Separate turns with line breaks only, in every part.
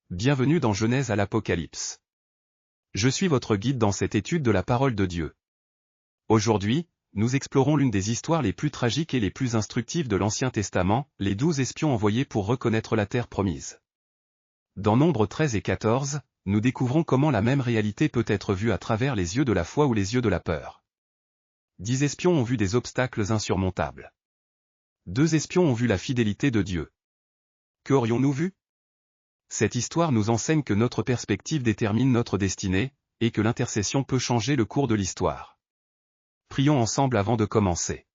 Bienvenue dans Genèse à l'Apocalypse. Je suis votre guide dans cette étude de la parole de Dieu. Aujourd'hui, nous explorons l'une des histoires les plus tragiques et les plus instructives de l'Ancien Testament, les 12 espions envoyés pour reconnaître la terre promise. Dans Nombres 13 et 14, nous découvrons comment la même réalité peut être vue à travers les yeux de la foi ou les yeux de la peur. 10 espions ont vu des obstacles insurmontables. 2 espions ont vu la fidélité de Dieu. Que aurions-nous vu? Cette histoire nous enseigne que notre perspective détermine notre destinée, et que l'intercession peut changer le cours de l'histoire. Prions ensemble avant de commencer.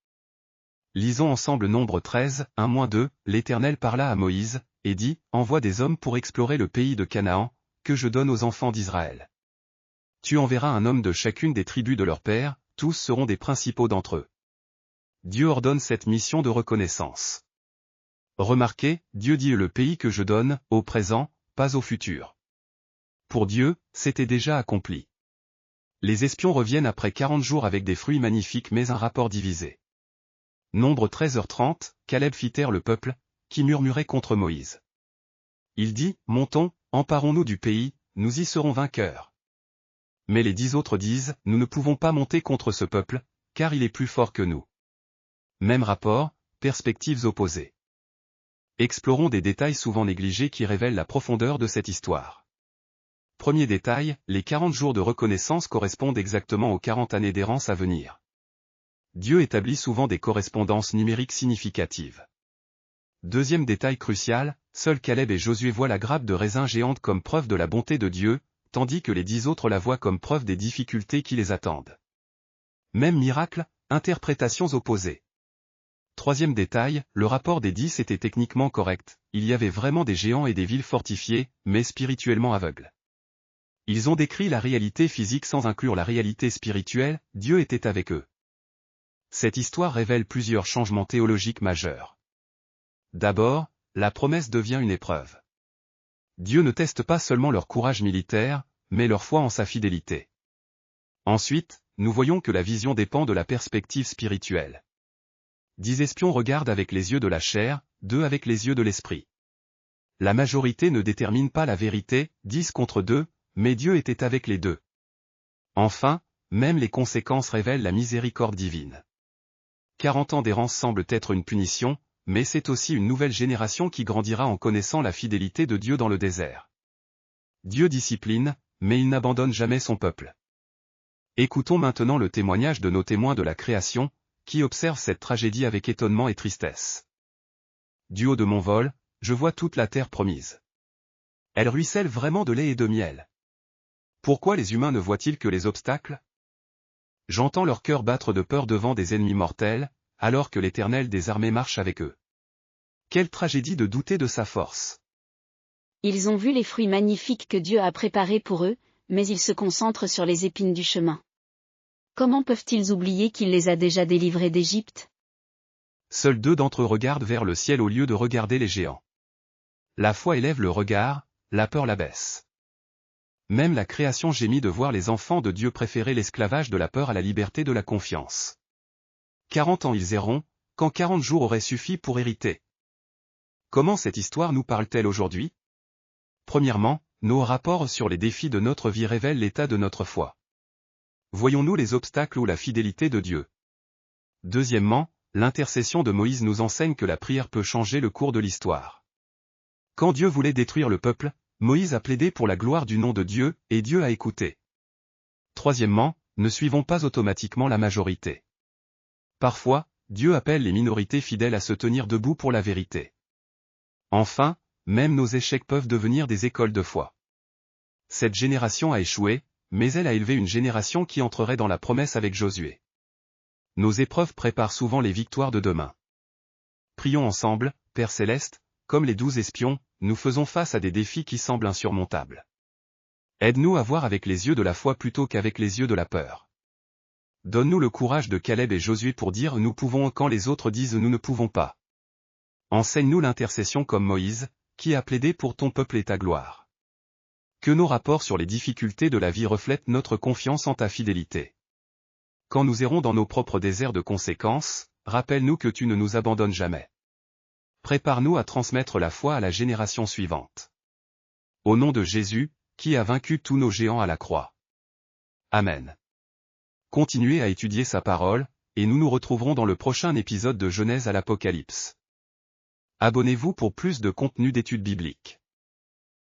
Lisons ensemble Nombre 13, 1-2, l'Éternel parla à Moïse, et dit, envoie des hommes pour explorer le pays de Canaan, que je donne aux enfants d'Israël. Tu enverras un homme de chacune des tribus de leur père, tous seront des principaux d'entre eux. Dieu ordonne cette mission de reconnaissance. Remarquez, Dieu dit le pays que je donne, au présent, pas au futur. Pour Dieu, c'était déjà accompli. Les espions reviennent après 40 jours avec des fruits magnifiques mais un rapport divisé. Nombre 13h30, Caleb fit taire le peuple, qui murmurait contre Moïse. Il dit, montons, emparons-nous du pays, nous y serons vainqueurs. Mais les 10 autres disent, nous ne pouvons pas monter contre ce peuple, car il est plus fort que nous. Même rapport, perspectives opposées. Explorons des détails souvent négligés qui révèlent la profondeur de cette histoire. Premier détail, les 40 jours de reconnaissance correspondent exactement aux 40 années d'errance à venir. Dieu établit souvent des correspondances numériques significatives. Deuxième détail crucial, seuls Caleb et Josué voient la grappe de raisin géante comme preuve de la bonté de Dieu, tandis que les 10 autres la voient comme preuve des difficultés qui les attendent. Même miracle, interprétations opposées. Troisième détail, le rapport des 10 était techniquement correct, il y avait vraiment des géants et des villes fortifiées, mais spirituellement aveugles. Ils ont décrit la réalité physique sans inclure la réalité spirituelle, Dieu était avec eux. Cette histoire révèle plusieurs changements théologiques majeurs. D'abord, la promesse devient une épreuve. Dieu ne teste pas seulement leur courage militaire, mais leur foi en sa fidélité. Ensuite, nous voyons que la vision dépend de la perspective spirituelle. 10 espions regardent avec les yeux de la chair, 2 avec les yeux de l'esprit. La majorité ne détermine pas la vérité, 10 contre 2, mais Dieu était avec les deux. Enfin, même les conséquences révèlent la miséricorde divine. 40 ans d'errance semblent être une punition, mais c'est aussi une nouvelle génération qui grandira en connaissant la fidélité de Dieu dans le désert. Dieu discipline, mais il n'abandonne jamais son peuple. Écoutons maintenant le témoignage de nos témoins de la création, qui observe cette tragédie avec étonnement et tristesse. Du haut de mon vol, je vois toute la terre promise. Elle ruisselle vraiment de lait et de miel. Pourquoi les humains ne voient-ils que les obstacles? J'entends leur cœur battre de peur devant des ennemis mortels, alors que l'Éternel des armées marche avec eux. Quelle tragédie de douter de sa force.
Ils ont vu les fruits magnifiques que Dieu a préparés pour eux, mais ils se concentrent sur les épines du chemin. Comment peuvent-ils oublier qu'il les a déjà délivrés d'Égypte?
Seuls 2 d'entre eux regardent vers le ciel au lieu de regarder les géants. La foi élève le regard, la peur l'abaisse. Même la création gémit de voir les enfants de Dieu préférer l'esclavage de la peur à la liberté de la confiance. 40 ans ils erront, quand 40 jours auraient suffi pour hériter. Comment cette histoire nous parle-t-elle aujourd'hui? Premièrement, nos rapports sur les défis de notre vie révèlent l'état de notre foi. Voyons-nous les obstacles ou la fidélité de Dieu? Deuxièmement, l'intercession de Moïse nous enseigne que la prière peut changer le cours de l'histoire. Quand Dieu voulait détruire le peuple, Moïse a plaidé pour la gloire du nom de Dieu, et Dieu a écouté. Troisièmement, ne suivons pas automatiquement la majorité. Parfois, Dieu appelle les minorités fidèles à se tenir debout pour la vérité. Enfin, même nos échecs peuvent devenir des écoles de foi. Cette génération a échoué, mais elle a élevé une génération qui entrerait dans la promesse avec Josué. Nos épreuves préparent souvent les victoires de demain. Prions ensemble, Père Céleste, comme les 12 espions, nous faisons face à des défis qui semblent insurmontables. Aide-nous à voir avec les yeux de la foi plutôt qu'avec les yeux de la peur. Donne-nous le courage de Caleb et Josué pour dire nous pouvons quand les autres disent nous ne pouvons pas. Enseigne-nous l'intercession comme Moïse, qui a plaidé pour ton peuple et ta gloire. Que nos rapports sur les difficultés de la vie reflètent notre confiance en ta fidélité. Quand nous errons dans nos propres déserts de conséquences, rappelle-nous que tu ne nous abandonnes jamais. Prépare-nous à transmettre la foi à la génération suivante. Au nom de Jésus, qui a vaincu tous nos géants à la croix. Amen. Continuez à étudier sa parole, et nous nous retrouverons dans le prochain épisode de Genèse à l'Apocalypse. Abonnez-vous pour plus de contenu d'études bibliques.